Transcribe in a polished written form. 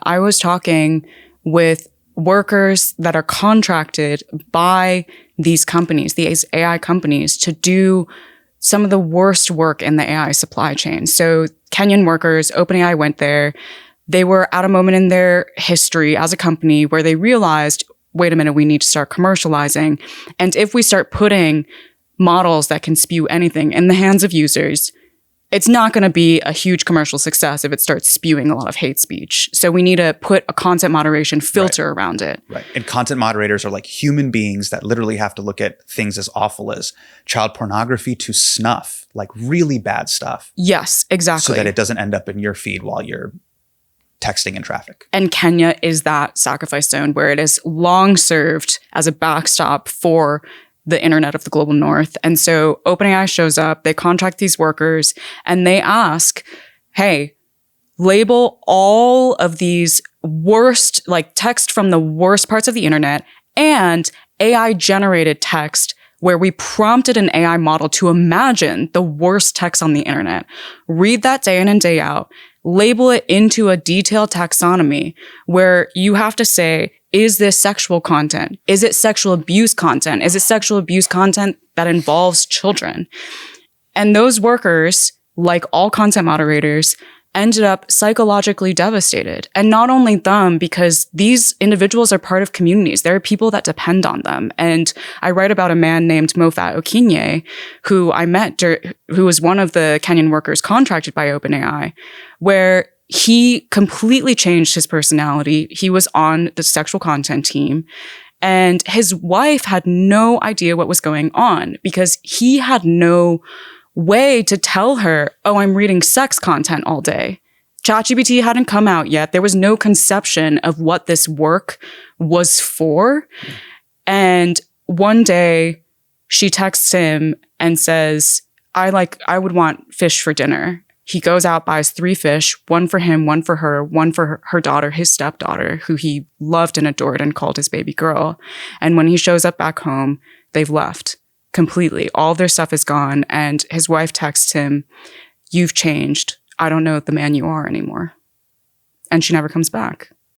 I was talking with workers that are contracted by these companies, these AI companies, to do some of the worst work in the AI supply chain. So Kenyan workers, OpenAI went there. They were at a moment in their history as a company where they realized, wait a minute, we need to start commercializing. And if we start putting models that can spew anything in the hands of users, it's not going to be a huge commercial success if it starts spewing a lot of hate speech. So we need to put a content moderation filter around it. Right. And content moderators are like human beings that literally have to look at things as awful as child pornography to snuff, like really bad stuff. Yes, exactly. So that it doesn't end up in your feed while you're texting in traffic. And Kenya is that sacrifice zone where it has long served as a backstop for the internet of the global north. And so OpenAI shows up, they contract these workers, and they ask, hey, label all of these worst, like text from the worst parts of the internet and AI generated text where we prompted an AI model to imagine the worst text on the internet. Read that day in and day out, label it into a detailed taxonomy where you have to say, is this sexual content? Is it sexual abuse content? Is it sexual abuse content that involves children? And those workers, like all content moderators, ended up psychologically devastated. And not only them, because these individuals are part of communities. There are people that depend on them. And I write about a man named Mofat Okinye, who I met, who was one of the Kenyan workers contracted by OpenAI, where he completely changed his personality. He was on the sexual content team, and his wife had no idea what was going on because he had no way to tell her, oh, I'm reading sex content all day. ChatGPT hadn't come out yet. There was no conception of what this work was for. And one day she texts him and says, I would want fish for dinner. He goes out, buys 3 fish, one for him, one for her daughter, his stepdaughter, who he loved and adored and called his baby girl. And when he shows up back home, they've left completely. All their stuff is gone. And his wife texts him, you've changed. I don't know the man you are anymore. And she never comes back.